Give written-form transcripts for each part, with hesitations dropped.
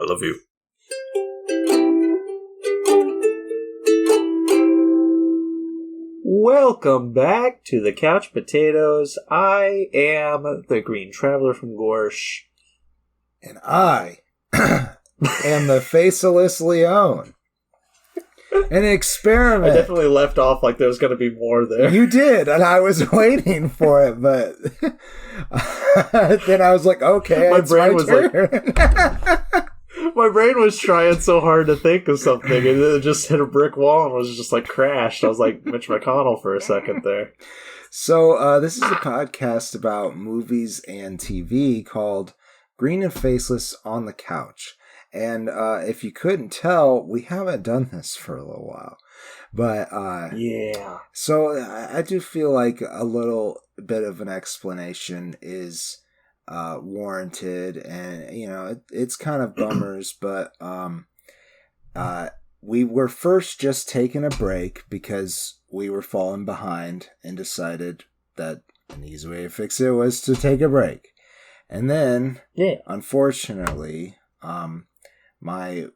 I love you. Welcome back to the Couch Potatoes. I am the Green Traveler from Gorsh. And I am the Faceless Leone. An experiment. I definitely left off like there was going to be more there. You did, and I was waiting for it, but then I was like, okay, my it's brain my was turn. My brain was trying so hard to think of something, and then it just hit a brick wall and was just like crashed. I was like Mitch McConnell for a second there. So this is a podcast about movies and TV called Green and Faceless on the Couch. And if you couldn't tell, we haven't done this for a little while. But yeah. So I do feel like a little bit of an explanation is warranted, and you know it's kind of bummers, but we were first just taking a break because we were falling behind and decided that an easy way to fix it was to take a break. And then, unfortunately, my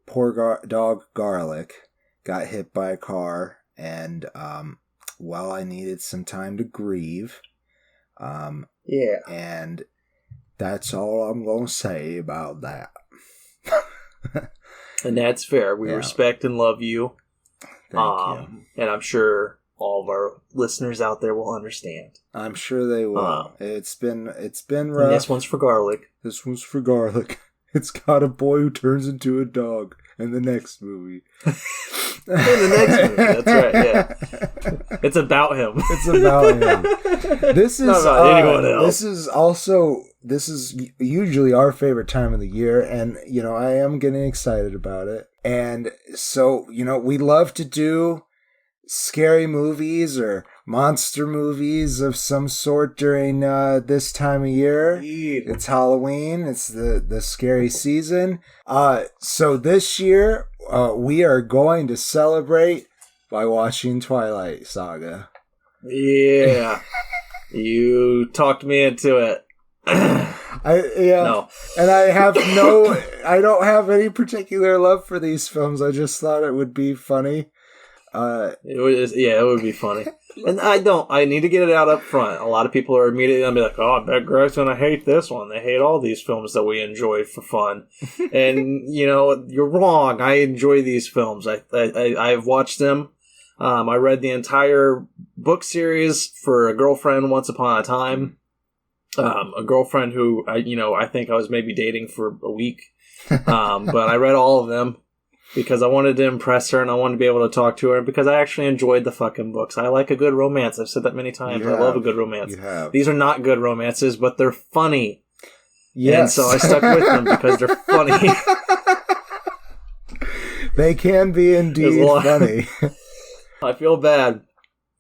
poor dog Garlic got hit by a car, and while I needed some time to grieve, and that's all I'm going to say about that. And that's fair. We respect and love you. Thank you. And I'm sure all of our listeners out there will understand. I'm sure they will. It's been rough. And this one's for Garlic. This one's for Garlic. It's got a boy who turns into a dog in the next movie. In the next movie, that's right, yeah. It's about him. It's about him. This is not about anyone else. This is usually our favorite time of the year, and you know, I am getting excited about it. And so, you know, we love to do scary movies or monster movies of some sort during this time of year. Indeed. It's Halloween. It's the scary season. So this year we are going to celebrate by watching Twilight Saga. Yeah. You talked me into it. No. And I don't have any particular love for these films. I just thought it would be funny. It would be funny. And I need to get it out up front. A lot of people are immediately going to be like, oh, I bet Greg's going to hate this one. They hate all these films that we enjoy for fun. And, you know, you're wrong. I enjoy these films. I've watched them. I read the entire book series for a girlfriend once upon a time. A girlfriend who, I think I was maybe dating for a week. But I read all of them because I wanted to impress her and I wanted to be able to talk to her because I actually enjoyed the fucking books. I like a good romance. I've said that many times. I love a good romance. These are not good romances, but they're funny. Yes. And so I stuck with them because they're funny. They can be indeed funny. I feel bad.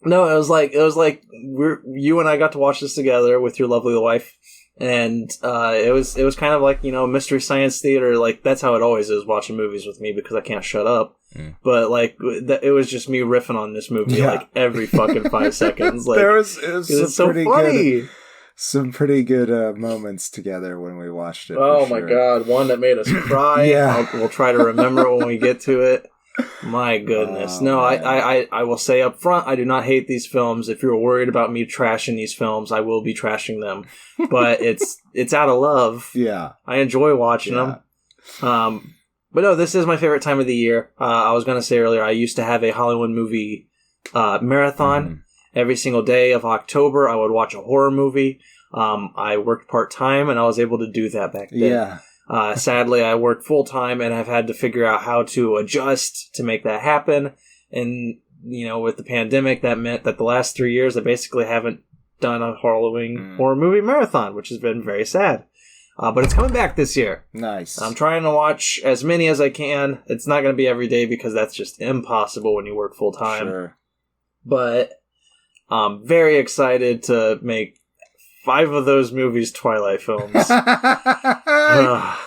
No, it was like you and I got to watch this together with your lovely wife, and it was kind of like, you know, Mystery Science Theater. Like that's how it always is watching movies with me because I can't shut up. But like it was just me riffing on this movie like every fucking 5 seconds. Like it was so funny. Some pretty good moments together when we watched it. Oh my god, one that made us cry. We'll try to remember it when we get to it. My goodness. I will say up front, I do not hate these films. If you're worried about me trashing these films, I will be trashing them. But it's out of love. Yeah. I enjoy watching them. But no, this is my favorite time of the year. I was going to say earlier, I used to have a Hollywood movie marathon. Every single day of October, I would watch a horror movie. I worked part-time, and I was able to do that back then. Yeah. Sadly, I work full-time and have had to figure out how to adjust to make that happen. And, you know, with the pandemic, that meant that the last 3 years, I basically haven't done a Halloween horror movie marathon, which has been very sad. But it's coming back this year. Nice. I'm trying to watch as many as I can. It's not going to be every day because that's just impossible when you work full-time. Sure. But I'm very excited to make 5 of those movies Twilight films.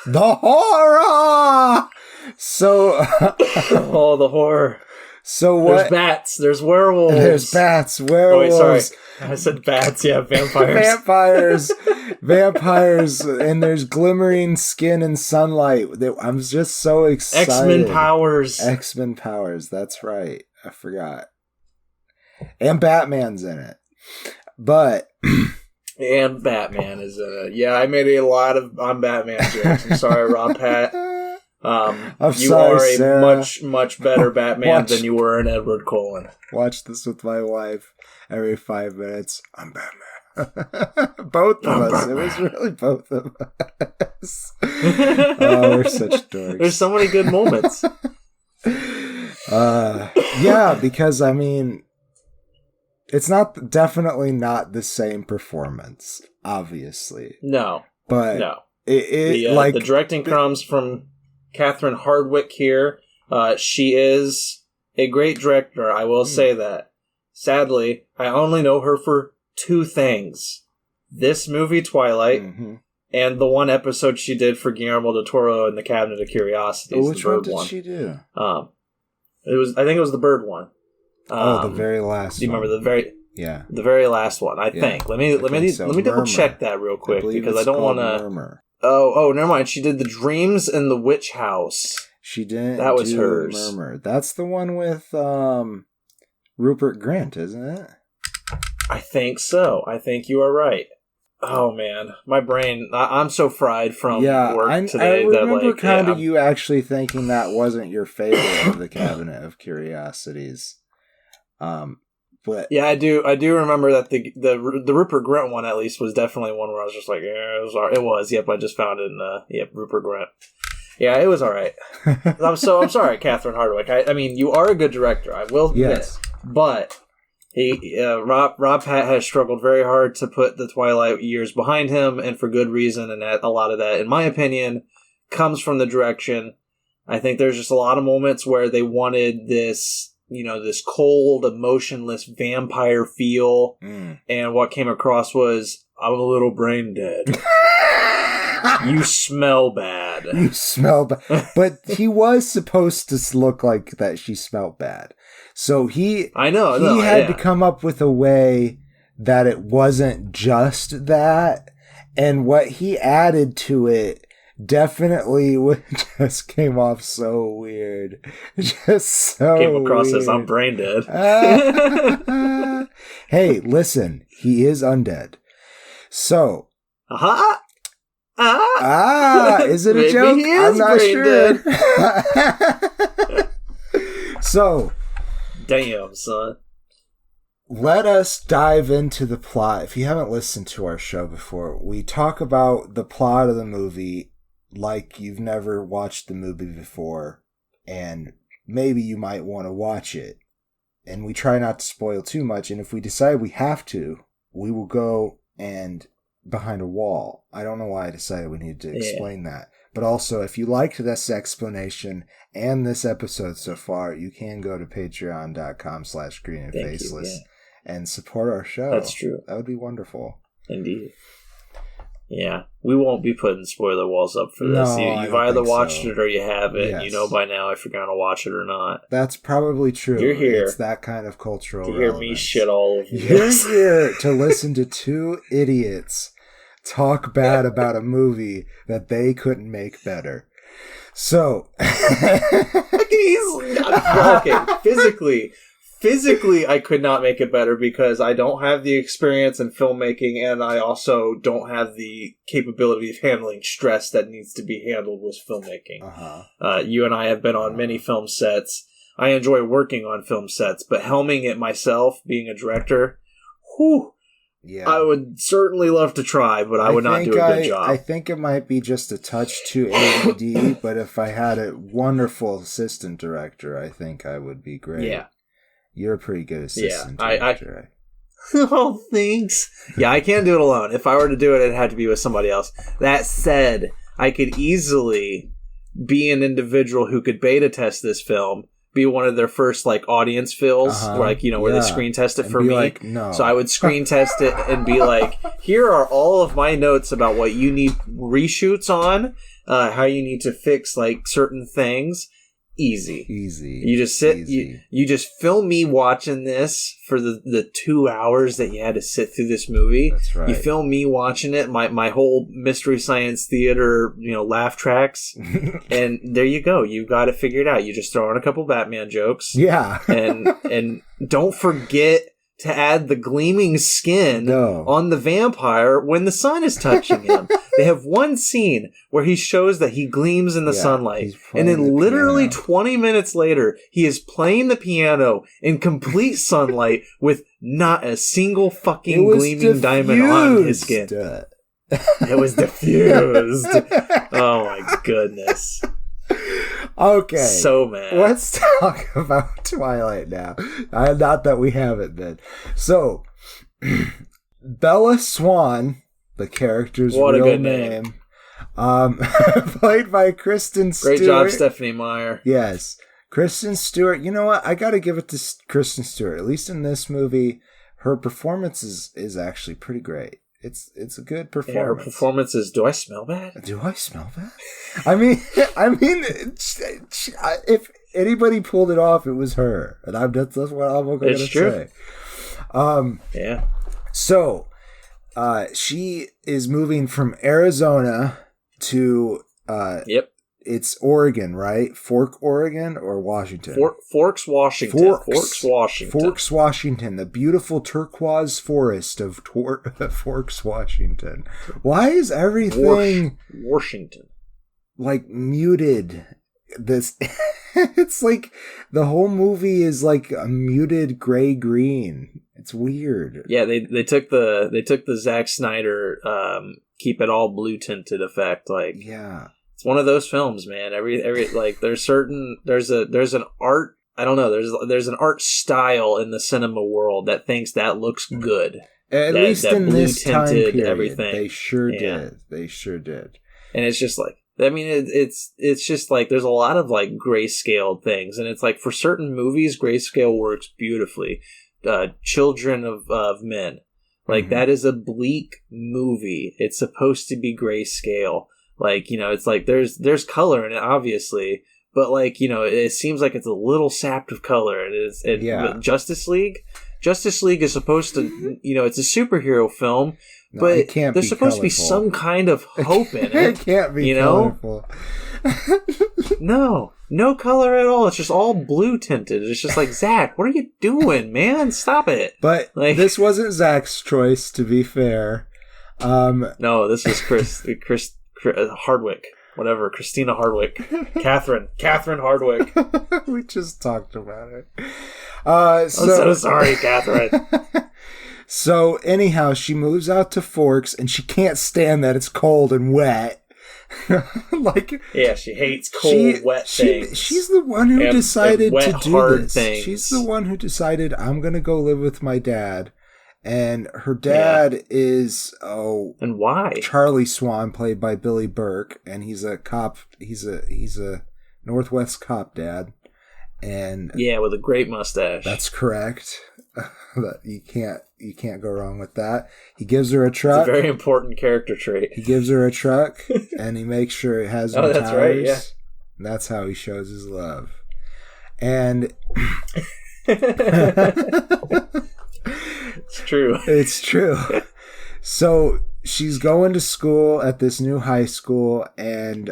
The horror! So... oh, the horror. So what? There's bats. There's werewolves. There's bats. Werewolves. Oh, wait, sorry. I said bats. Yeah, vampires. Vampires. And there's glimmering skin and sunlight. I'm just so excited. X-Men powers. X-Men powers. That's right. I forgot. And Batman's in it. But... And Batman is in it. Yeah, I made a lot of on Batman jokes. I'm sorry, Rob Pat. You are a Sarah. much better Batman than you were in Edward Cullen. Watch this with my wife every 5 minutes. I'm Batman. Both of us. Batman. It was really both of us. Oh, we're such dorks. There's so many good moments. Yeah, because I mean, it's definitely not the same performance, obviously. No, but no. The directing comes from Catherine Hardwicke here. She is a great director. I will say that. Sadly, I only know her for 2 things: this movie, Twilight, and the one episode she did for Guillermo del Toro in the Cabinet of Curiosities. Which one did she do? I think it was the bird one. The very last. Do you remember the very last one? I think. Let me double check that real quick because I don't want to. Oh, never mind. She did the Dreams in the Witch House. She didn't. That was hers. Murmur. That's the one with Rupert Grint, isn't it? I think so. I think you are right. Oh man, my brain! I'm so fried from work today. I remember kind of you actually thinking that wasn't your favorite of the Cabinet of Curiosities. But yeah, I do remember that the Rupert Grint one at least was definitely one where I was just like, yeah, it was. Yep, I just found it in Rupert Grint. Yeah, it was all right. I'm sorry, Catherine Hardwicke. I mean, you are a good director. I will admit, but Rob Pat has struggled very hard to put the Twilight years behind him, and for good reason. And that a lot of that, in my opinion, comes from the direction. I think there's just a lot of moments where they wanted this, this cold, emotionless vampire feel, and what came across was, I'm a little brain dead. You smell bad. You smell bad. But he was supposed to look like that she smelled bad. So he had to come up with a way that it wasn't just that. And what he added to it definitely just came off so weird. Just so came across weird. As I'm brain dead. Hey, listen. He is undead. So. Is it a joke? I'm not sure. So. Damn, son. Let us dive into the plot. If you haven't listened to our show before, we talk about the plot of the movie like you've never watched the movie before, and maybe you might want to watch it. And we try not to spoil too much, and if we decide we have to, we will go and behind a wall. I don't know why I decided we needed to explain that. But also, if you liked this explanation and this episode so far, you can go to patreon.com/greenandfaceless and support our show. That's true. That would be wonderful. Indeed. Yeah. We won't be putting spoiler walls up for this. No, You've either watched it or you haven't. Yes. You know by now if you're going to watch it or not. That's probably true. You're here. It's that kind of cultural to hear me shit all over you. You're here to listen to 2 idiots talk bad about a movie that they couldn't make better. So, physically, I could not make it better because I don't have the experience in filmmaking, and I also don't have the capability of handling stress that needs to be handled with filmmaking. You and I have been on many film sets. I enjoy working on film sets, but helming it myself, being a director, yeah. I would certainly love to try, but I would not do a good job. I think it might be just a touch too ADD, but if I had a wonderful assistant director, I think I would be great. Yeah. You're a pretty good assistant director. Oh, thanks. Yeah, I can't do it alone. If I were to do it, it'd have to be with somebody else. That said, I could easily be an individual who could beta test this film, be one of their first audience fills, where they screen test it for me. No. So I would screen test it and be like, here are all of my notes about what you need reshoots on, how you need to fix certain things. Easy. Easy. You just sit, you just film me watching this for the 2 hours that you had to sit through this movie. That's right. You film me watching it, my whole Mystery Science Theater, laugh tracks, and there you go. You got it figured out. You just throw in a couple Batman jokes. Yeah. and don't forget to add the gleaming skin on the vampire when the sun is touching him. They have one scene where he shows that he gleams in the sunlight. And then literally 20 minutes later, he is playing the piano in complete sunlight with not a single fucking gleaming diamond on his skin. It was diffused. Oh my goodness. Okay. So mad. Let's talk about Twilight now. Not that we haven't been. So, Bella Swan, the character's real name, played by Kristen Stewart. Great job, Stephanie Meyer. Yes. Kristen Stewart. You know what? I got to give it to Kristen Stewart. At least in this movie, her performance is actually pretty great. It's a good performance. Yeah, her performance is. Do I smell bad? Do I smell bad? I mean, if anybody pulled it off, it was her, and that's what I'm going to say. Yeah. So, she is moving from Arizona to it's Oregon, right? Fork, Oregon, or Washington? Forks, Washington. Forks, Washington. Forks, Washington. The beautiful turquoise forest of Forks, Washington. Why is everything Washington like muted? This it's like the whole movie is like a muted gray green. It's weird. Yeah, they took the Zack Snyder keep it all blue tinted effect. Like, yeah. It's one of those films, man. Every like there's an art, I don't know, there's an art style in the cinema world that thinks that looks good. At least in this time period, everything. They sure did. They sure did. And it's just like, I mean, it's just like there's a lot of like grayscale things, and it's like for certain movies, grayscale works beautifully. Children of Men, like that is a bleak movie. It's supposed to be grayscale. Like, it's like there's color in it, obviously, but like, it seems like it's a little sapped of color. Justice League is supposed to, it's a superhero film, but there's supposed to be some kind of hope in it. It can't be colorful. No color at all. It's just all blue tinted. It's just like, Zach, what are you doing, man? Stop it. But this wasn't Zach's choice, to be fair. No, this is Chris Hardwick, whatever, Christina Hardwick, Catherine Hardwick. We just talked about it. I'm so sorry, Catherine. So anyhow, she moves out to Forks, and she can't stand that it's cold and wet. She hates cold, wet things. She's the one who decided wet, to do hard this. Things. She's the one who decided, I'm going to go live with my dad. And her dad is and why? Charlie Swan, played by Billy Burke, and he's a cop. He's a Northwest cop dad, and with a great mustache. That's correct. You can't go wrong with that. He gives her a truck. It's a very important character trait. He gives her a truck, and he makes sure it has no that's tires. Right, yeah. And that's how he shows his love. And it's true. It's true. So she's going to school at this new high school, and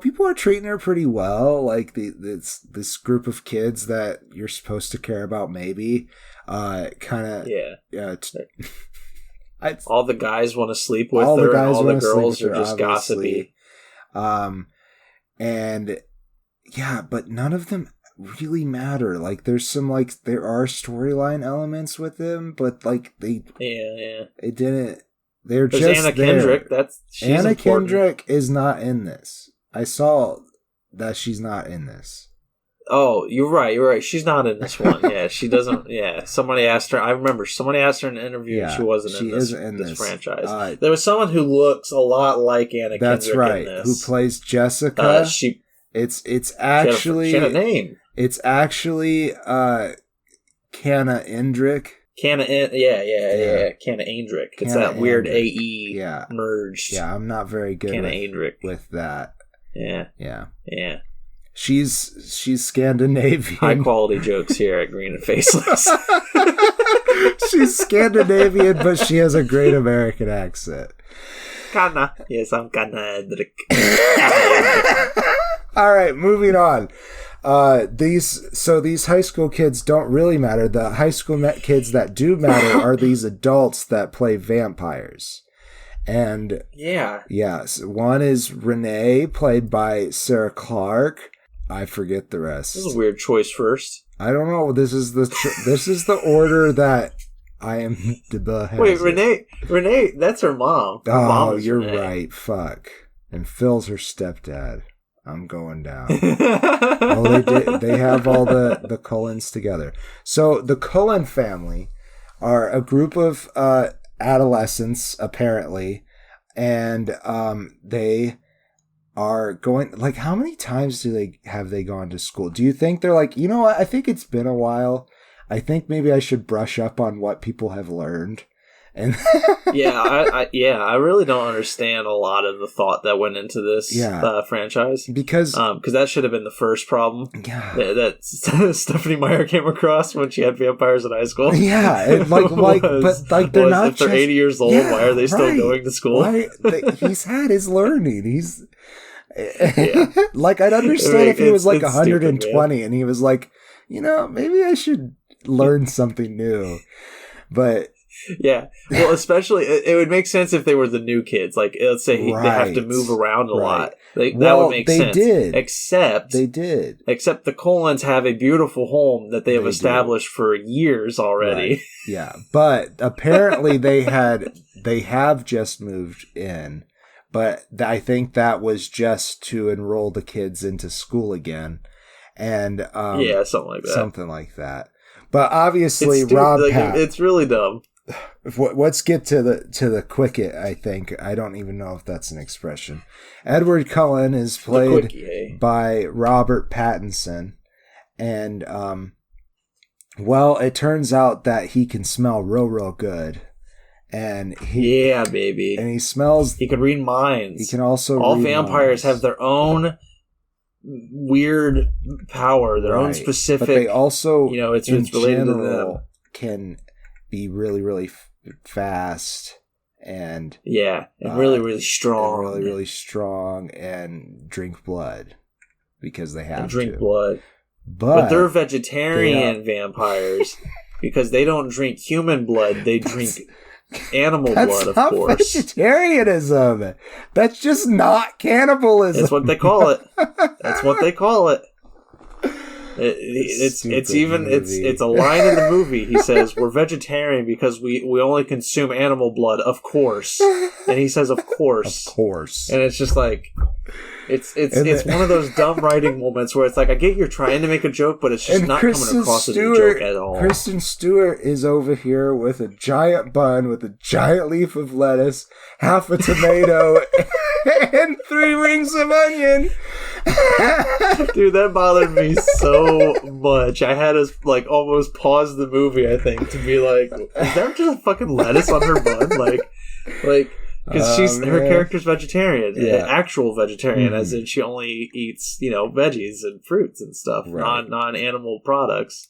people are treating her pretty well. Like this group of kids that you're supposed to care about, maybe. All the guys want to sleep with her, and all the girls are just gossipy. But none of them really matter. Like there are storyline elements with them, but like it didn't. They're just Anna Kendrick. Anna Kendrick is not in this. I saw that she's not in this. Oh, you're right. She's not in this one. Yeah, she doesn't. Yeah, somebody asked her. I remember somebody asked her in an interview. She wasn't in this franchise. There was someone who looks a lot like Anna Kendrick. That's right. In this. Who plays Jessica? It's actually she had a name. It's actually Canna Endrick. Canna Endrick. It's that weird AE merged. Yeah, I'm not very good with that. Yeah. She's Scandinavian. High quality jokes here at Green and Faceless. She's Scandinavian, but she has a great American accent. Kana. Yes, I'm Kana. All right, moving on. These high school kids don't really matter. The high school kids that do matter are these adults that play vampires. And yes, one is Renee, played by Sarah Clark. I forget the rest. This is a weird choice first. I don't know. This is the order that I am. Wait, Renee, that's her mom. Her mom you're Renee. right. Fuck. And Phil's her stepdad. I'm going down. They have all the Cullens together. So the Cullen family are a group of adolescents, apparently, and they are going, like, how many times have they gone to school? Do you think they're like, you know what, I think it's been a while, I think maybe I should brush up on what people have learned? And I really don't understand a lot of the thought that went into this franchise, because that should have been the first problem that Stephanie Meyer came across when she had vampires in high school. But they're not. If they're 80 years old, why are they still going to school? He's had his learning. He's like, I'd understand if he was like 120 stupid, and he was like, you know, maybe I should learn something new, but. Yeah, well, especially it would make sense if they were the new kids. Like, let's say they have to move around a lot. That would make sense. They did. Except the Colons have a beautiful home that they have established for years already. Right. Yeah, but apparently they have just moved in. But I think that was just to enroll the kids into school again, and something like that. But obviously, it's really dumb. Let's get to the quicket. I think, I don't even know if that's an expression. Edward Cullen is played by Robert Pattinson, and it turns out that he can smell real good, and baby, and he smells. He can read minds. He can also. All vampires have their own weird power, their own specific. But they also, it's related to them. Can be really fast and really strong, and really strong, and drink blood because they have to blood. But they're vegetarian vampires because they don't drink human blood; they drink animal blood. Of course, vegetarianism. That's just not cannibalism. That's what they call it. It's a line in the movie. He says, "We're vegetarian because we only consume animal blood, of course." And he says, "Of course." Of course. And it's just like it's one of those dumb writing moments where it's like, I get you're trying to make a joke, but it's just not coming across as a joke at all. Kristen Stewart is over here with a giant bun with a giant leaf of lettuce, half a tomato, and 3 rings of onion. Dude, that bothered me so much. I had to almost pause the movie, I think, to be like, is there just a fucking lettuce on her bun? Like because her character's vegetarian, actual vegetarian, as in she only eats veggies and fruits and stuff, non-animal products.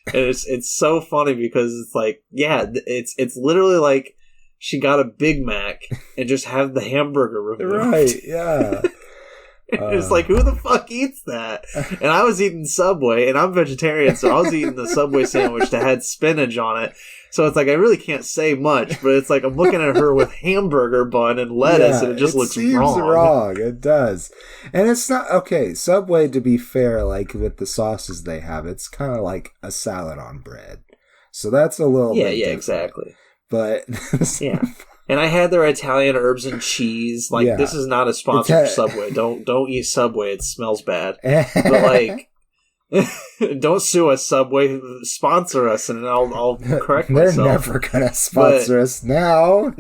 And it's so funny because it's like, it's literally like she got a Big Mac and just had the hamburger removed. Right? Yeah. It's like, who the fuck eats that? And I was eating Subway, and I'm vegetarian, so I was eating the Subway sandwich that had spinach on it. So it's like, I really can't say much, but it's like I'm looking at her with hamburger bun and lettuce, and it just looks wrong. It does. And it's not, okay, Subway, to be fair, like with the sauces they have, it's kind of like a salad on bread. So that's a little bit different. Exactly. But and I had their Italian herbs and cheese. This is not a sponsor for Subway. Don't eat Subway. It smells bad. But don't sue us, Subway. Sponsor us, and I'll correct myself. They're never gonna sponsor us now.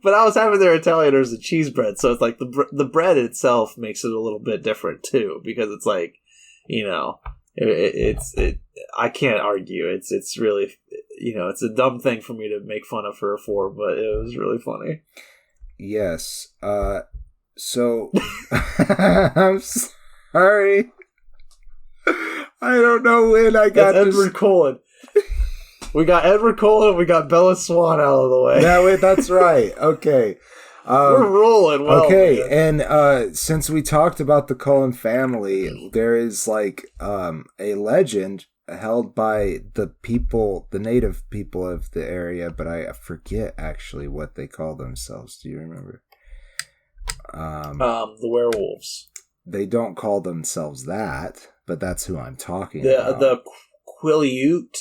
But I was having their Italian herbs and cheese bread, so it's like the bread itself makes it a little bit different too, because it's like, I can't argue. It's really, it's a dumb thing for me to make fun of her for, but it was really funny. Yes. So I'm sorry. I don't know when I got Edward Cullen. We got Edward Cullen. We got Bella Swan out of the way. That's right. Okay. We're rolling well. Okay, man. and since we talked about the Cullen family, there is like a legend held by the native people of the area, but I forget actually what they call themselves. Do you remember? The werewolves. They don't call themselves that, but that's who I'm talking about. The Quileute.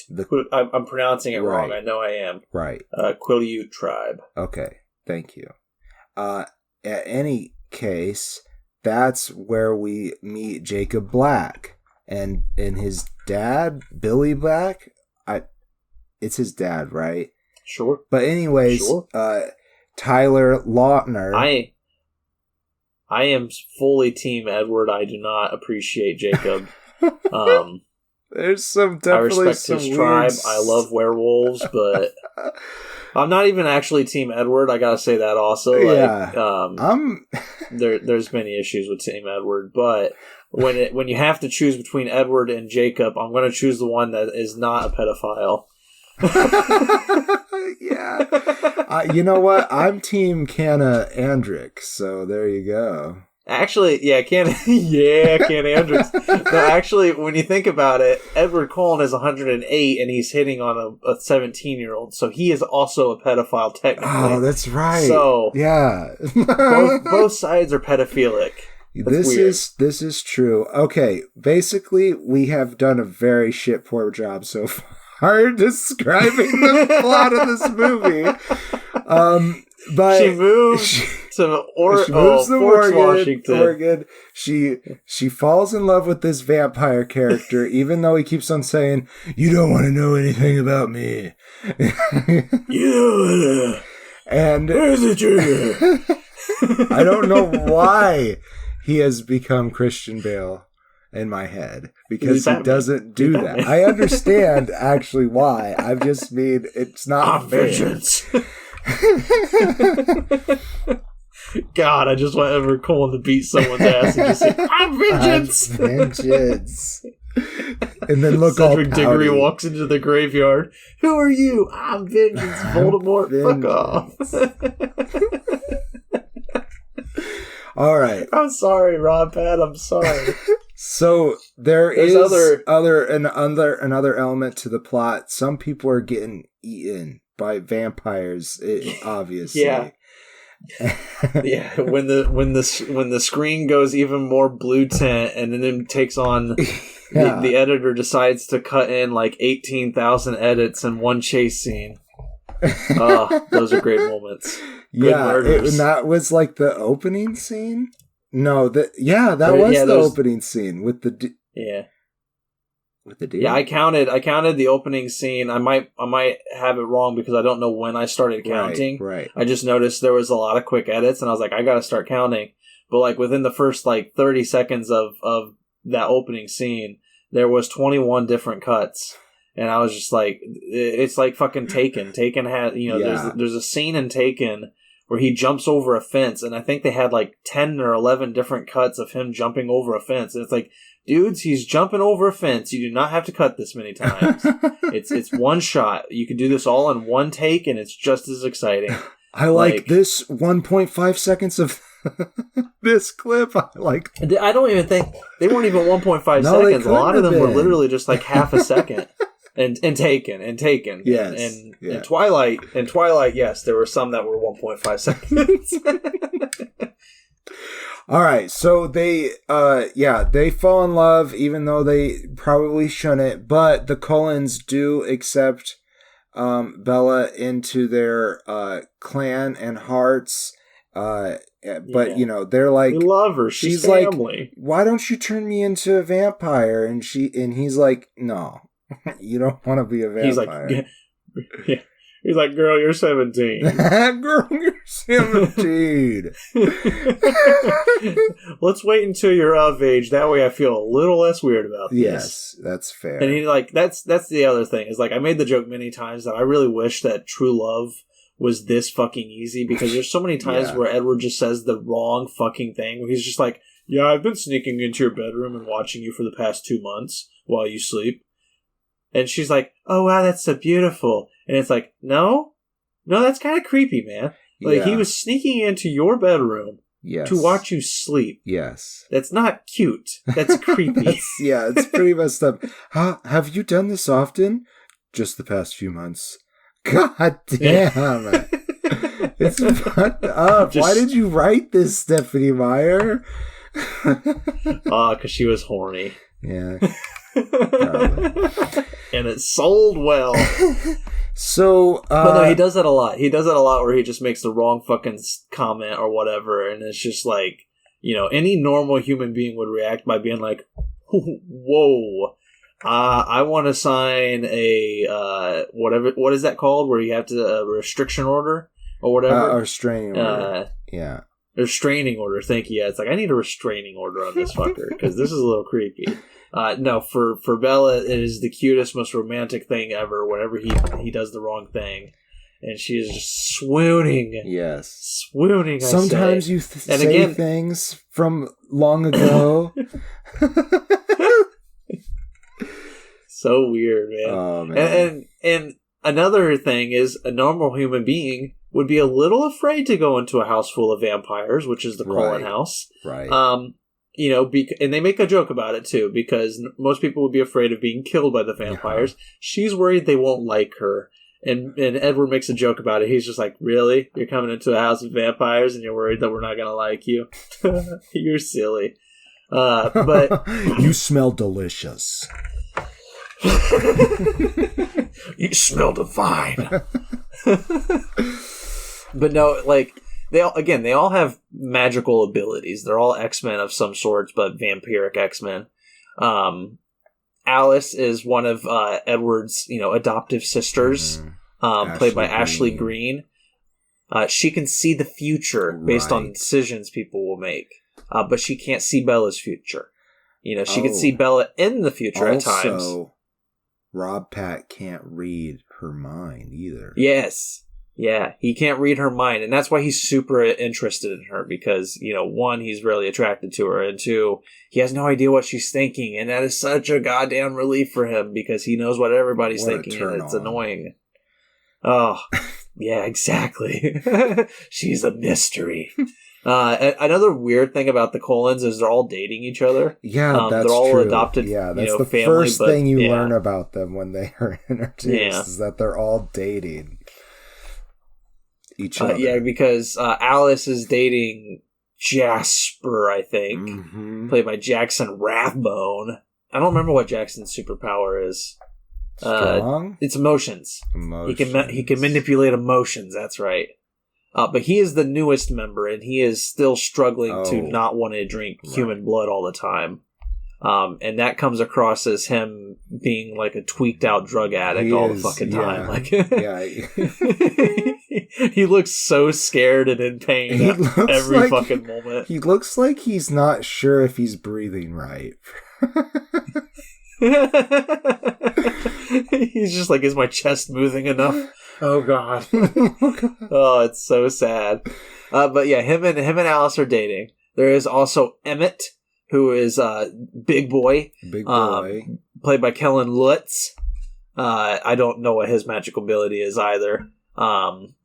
I'm pronouncing it wrong. I know I am. Right. Quileute tribe. Okay, thank you. At any case, that's where we meet Jacob Black and his dad, Billy Black. It's his dad, right? Sure. But anyways, Tyler Lautner. I am fully Team Edward. I do not appreciate Jacob. There's some definitely I respect his tribe. I love werewolves, but I'm not even actually Team Edward. I gotta say that also. There's many issues with Team Edward, but when you have to choose between Edward and Jacob, I'm going to choose the one that is not a pedophile. Yeah. You know what? I'm Team Canna Andrick, so there you go. Actually, Canna Andrick. No, actually, when you think about it, Edward Cullen is 108 and he's hitting on a 17-year-old, so he is also a pedophile technically. Oh, that's right. So yeah, both sides are pedophilic. This is true. Okay, basically, we have done a very shit poor job so far describing the plot of this movie. But she moves to Oregon. She falls in love with this vampire character, even though he keeps on saying, "You don't want to know anything about me." And I don't know why he has become Christian Bale in my head, because he doesn't do that. I understand actually why. I've just mean it's not vengeance. God, I just want Edward Cullen to beat someone's ass and just say, "I'm vengeance." Vengeance. And then look Cedric Diggory walks into the graveyard. "Who are you?" "I'm vengeance, Voldemort." Fuck off. All right. I'm sorry, Rob Pat. I'm sorry. So there's another element to the plot. Some people are getting eaten by vampires, obviously. Yeah. Yeah, when the screen goes even more blue tint and then it takes on the editor decides to cut in like 18,000 edits in one chase scene. Those are great moments. Good and that was like the opening scene. No, that was the opening scene with the with the deer. Yeah, I counted the opening scene. I might have it wrong because I don't know when I started counting. Right. I just noticed there was a lot of quick edits, and I was like, I got to start counting. But like within the first like 30 seconds of that opening scene, there was 21 different cuts, and I was just like, it's like fucking Taken. Taken had there's a scene in Taken where he jumps over a fence, and I think they had like 10 or 11 different cuts of him jumping over a fence. And it's like, dudes, he's jumping over a fence. You do not have to cut this many times. It's one shot. You can do this all in one take, and it's just as exciting. I like this 1.5 seconds of this clip. I don't even think they weren't even 1.5 seconds. A lot of them were literally just like half a second. And Taken. Yes. And Twilight, yes, there were some that were 1.5 seconds. All right, so they fall in love, even though they probably shouldn't. But the Cullens do accept Bella into their clan and hearts. But they're like, we love her. She's family. Like, why don't you turn me into a vampire? And he's like, no. You don't want to be a vampire. He's like, girl, you're 17. Girl, you're 17. Let's wait until you're of age. That way I feel a little less weird about this. Yes, that's fair. And he that's the other thing. Is like, I made the joke many times that I really wish that true love was this fucking easy, because there's so many times where Edward just says the wrong fucking thing, where he's just like, yeah, I've been sneaking into your bedroom and watching you for the past 2 months while you sleep. And she's like, oh, wow, that's so beautiful. And it's like, no, that's kind of creepy, man. Like, he was sneaking into your bedroom to watch you sleep. Yes. That's not cute. That's creepy. It's pretty messed up. Have you done this often? Just the past few months. God damn. It's fucked up. Why did you write this, Stephanie Meyer? Because she was horny. Yeah. And it sold well. So, but no, he does that a lot. He does that a lot where he just makes the wrong fucking comment or whatever, and it's just like, you know, any normal human being would react by being like, whoa, I want to sign a, whatever, what is that called, where you have to, a restriction order or whatever? A restraining order. Yeah. A restraining order, thank you. Yeah, it's like, I need a restraining order on this fucker, because this is a little creepy. No, for Bella, it is the cutest, most romantic thing ever whenever he does the wrong thing. And she is just swooning. Yes. Swooning, Sometimes you say things from long ago. So weird, man. Oh, man. And another thing is, a normal human being would be a little afraid to go into a house full of vampires, which is the Cullen house. Right. You know, and they make a joke about it too, because most people would be afraid of being killed by the vampires. Yeah. She's worried they won't like her. And Edward makes a joke about it. He's just like, really? You're coming into a house of vampires and you're worried that we're not going to like you? You're silly. But you smell delicious. You smell divine. But no, like, they all have magical abilities. They're all X-Men of some sorts, but vampiric X-Men. Alice is one of Edward's, adoptive sisters, played by Ashley Greene. She can see the future based on decisions people will make, but she can't see Bella's future. She can see Bella in the future at times. Also, Rob Pat can't read her mind either. Yes. Yeah, he can't read her mind, and that's why he's super interested in her, because, one, he's really attracted to her, and two, he has no idea what she's thinking, and that is such a goddamn relief for him, because he knows what everybody's thinking, and it's annoying. Oh, yeah, exactly. She's a mystery. Another weird thing about the Cullens is they're all dating each other. Yeah, that's they're all true. adopted. Yeah, that's the family, first thing you learn about them when they are introduced, is that they're all dating each other. Yeah, because Alice is dating Jasper, I think, played by Jackson Rathbone. I don't remember what Jackson's superpower is. Strong? It's emotions. He can manipulate emotions. That's right. But he is the newest member, and he is still struggling to not want to drink human blood all the time. And that comes across as him being like a tweaked out drug addict all the fucking time. He looks so scared and in pain every fucking moment. He looks like he's not sure if he's breathing right. He's just like, is my chest moving enough? Oh god. Oh, it's so sad. But yeah, him and Alice are dating. There is also Emmett, who is Big Boy. Big Boy. Played by Kellen Lutz. I don't know what his magical ability is either.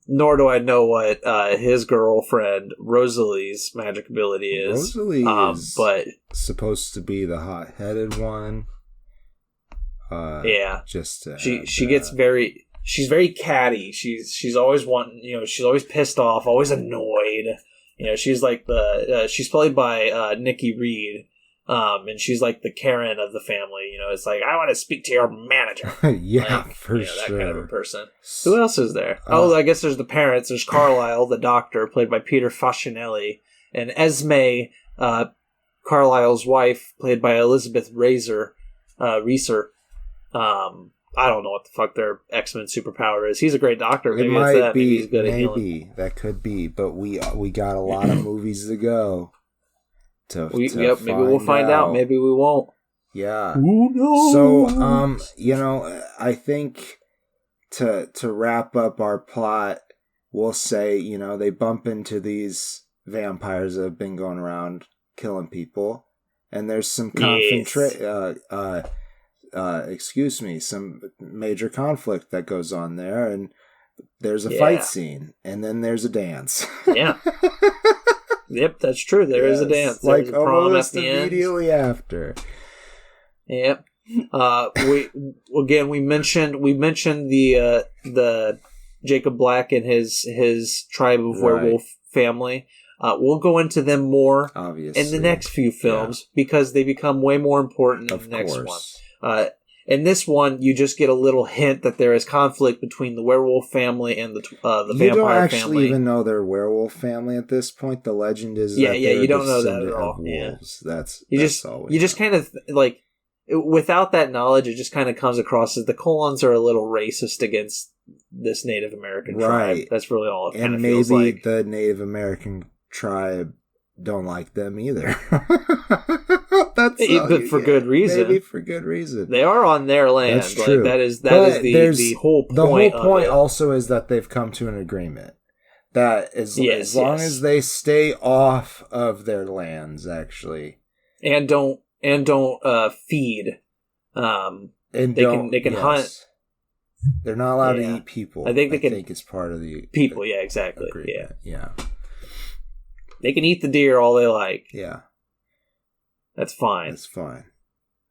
Nor do I know what his girlfriend Rosalie's magic ability is. Rosalie is supposed to be the hot-headed one. Yeah. She's very catty. She's always wanting, she's always pissed off, always annoyed. She's like she's played by Nikki Reed. And she's like the Karen of the family. It's like, I want to speak to your manager. Yeah, for sure. That kind of a person. Who else is there? I guess there's the parents. There's Carlisle, the doctor, played by Peter Facinelli. And Esme, Carlisle's wife, played by Elizabeth Reeser. I don't know what the fuck their X-Men superpower is. He's a great doctor. Maybe it's that. Maybe he's good at healing. That could be. But we got a lot of movies to go. Maybe we'll find out. Maybe we won't. Yeah. Who knows? So, I think to wrap up our plot, will say, you know, they bump into these vampires that have been going around killing people, and there's some some major conflict that goes on there, and there's a fight scene, and then there's a dance. Yeah. Yep, that's true. There is a dance. There's like almost immediately after. Yep. We mentioned the Jacob Black and his tribe of werewolf family. We'll go into them more obviously in the next few films because they become way more important in the next one. In this one, you just get a little hint that there is conflict between the werewolf family and the vampire family. You don't actually even know they're werewolf family at this point. The legend is that you don't know that at all. Wolves. Yeah. You just kind of like without that knowledge, it just kind of comes across as the Colons are a little racist against this Native American tribe. That's really all it kind of feels like. And maybe the Native American tribe don't like them either. But for good reason. Maybe for good reason. They are on their land. That's true. That is the whole point. The whole point also is that they've come to an agreement that as long as they stay off of their lands, actually, and don't feed, they can hunt. They're not allowed to eat people. I think it's part of the people. Yeah, exactly. Agreement. Yeah. They can eat the deer all they like. Yeah. That's fine. That's fine.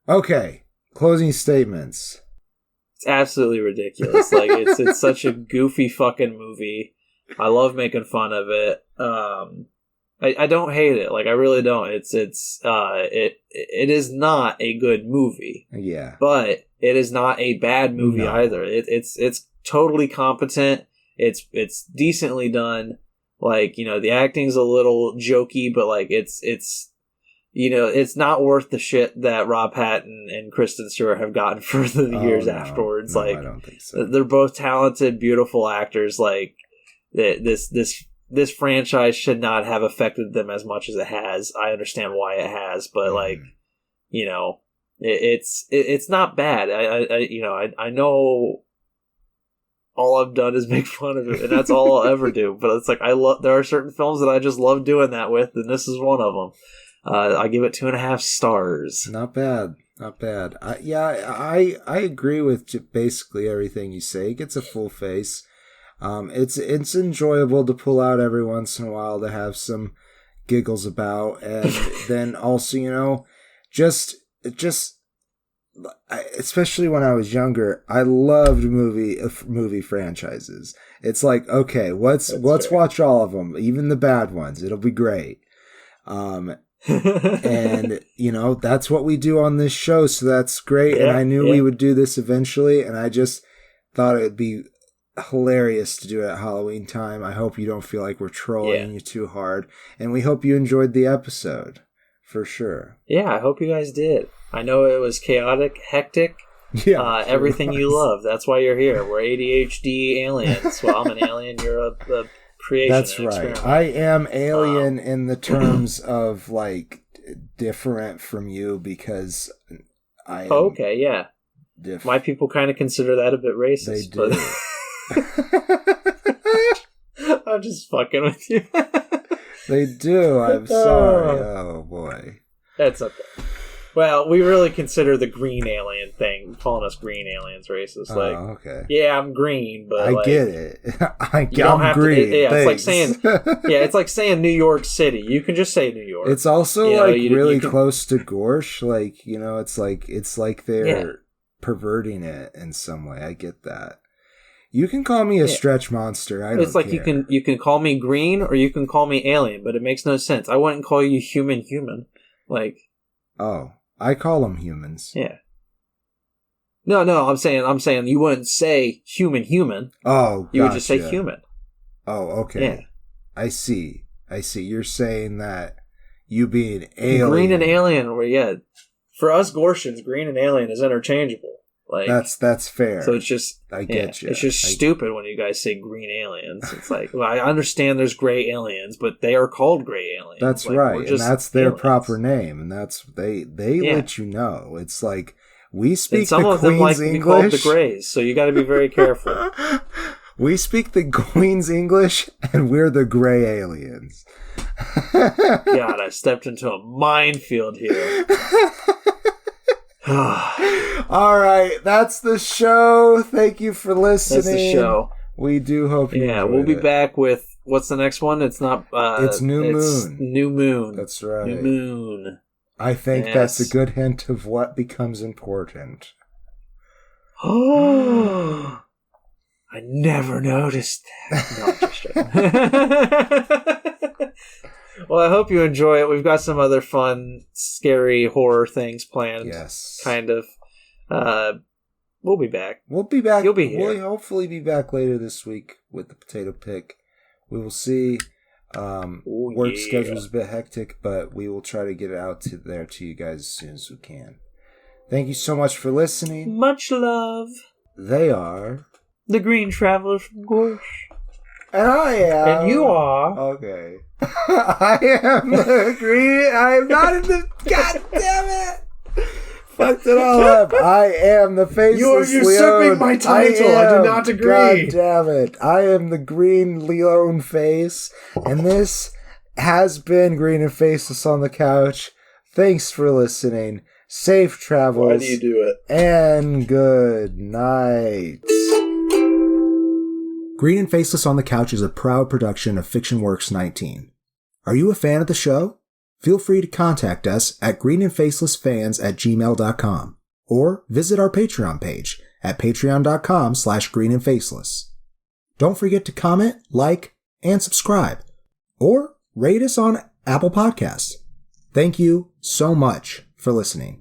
Okay. Closing statements. It's absolutely ridiculous. Like it's such a goofy fucking movie. I love making fun of it. I don't hate it. Like I really don't. It is not a good movie. Yeah. But it is not a bad movie either. It's totally competent. It's decently done. Like, you know, the acting's a little jokey, but like it's you know, it's not worth the shit that Rob Patton and Kristen Stewart have gotten for the years afterwards. Like, I don't think so. They're both talented, beautiful actors. Like, this franchise should not have affected them as much as it has. I understand why it has, but like, you know, it's not bad. I know all I've done is make fun of it, and that's all I'll ever do. But it's like there are certain films that I just love doing that with, and this is one of them. I give it 2.5 stars. Not bad. I agree with basically everything you say. It gets a full face. It's enjoyable to pull out every once in a while to have some giggles about, and then also, you know, just especially when I was younger, I loved movie franchises. It's like, okay, let's watch all of them, even the bad ones. It'll be great. And you know, that's what we do on this show, so that's great. And I knew we would do this eventually, and I just thought it would be hilarious to do it at Halloween time. I hope you don't feel like we're trolling you too hard, and we hope you enjoyed the episode for sure. I hope you guys did. I know it was chaotic, hectic. Everything you love. That's why you're here. We're ADHD aliens. Well, I'm an alien. You're a creation. That's right. I am alien in the terms of like different from you because I am okay, yeah. My people kind of consider that a bit racist. They do. I'm just fucking with you. They do. I'm sorry. Oh boy. That's okay. Well, we really consider the green alien thing, calling us green aliens, racist. Like, okay. Yeah, I'm green, but I get it. I'm green. It's like saying, it's like saying New York City. You can just say New York. It's also really close to Gorsh. Like, you know, it's like they're perverting it in some way. I get that. You can call me a stretch monster. I don't It's like care. you can call me green or you can call me alien, but it makes no sense. I wouldn't call you human. Like, oh. I call them humans. Yeah. No, I'm saying you wouldn't say human. Oh, you would just say human. Oh, okay. Yeah. I see. You're saying that you being alien. Green and alien, for us Gortians, green and alien is interchangeable. Like that's fair. So it's just I get you. It's just stupid when you guys say green aliens. It's like, well, I understand there's gray aliens, but they are called gray aliens. That's like, right, and that's their proper name, and that's they let you know. It's like we speak and some the of Queen's them like English. To be called the Greys, so you got to be very careful. We speak the Queen's English, and we're the gray aliens. God, I stepped into a minefield here. All right, that's the show. Thank you for listening. That's the show. We do hope you enjoyed we'll be back with, what's the next one? It's not... it's New Moon. New Moon. That's right. New Moon. I think that's a good hint of what becomes important. Oh, I never noticed that. No, I'm just joking. Well, I hope you enjoy it. We've got some other fun, scary horror things planned. Yes. Kind of. We'll be back. We'll be back. You'll be here. We'll hopefully be back later this week with the potato pick. We will see. Work schedule's a bit hectic, but we will try to get it out there to you guys as soon as we can. Thank you so much for listening. Much love. They are the Green Traveler from Gorsh. And I am. And you are. Okay. I am the green. I am not in the. God damn it! Fucked it all up. I am the faceless You're usurping Leon. my title. I do not agree. God damn it. I am the green Leon face. And this has been Green and Faceless on the Couch. Thanks for listening. Safe travels. Why do you do it? And good night. Green and Faceless on the Couch is a proud production of FictionWorks 19. Are you a fan of the show? Feel free to contact us at greenandfacelessfans@gmail.com or visit our Patreon page at patreon.com/greenandfaceless. Don't forget to comment, like, and subscribe, or rate us on Apple Podcasts. Thank you so much for listening.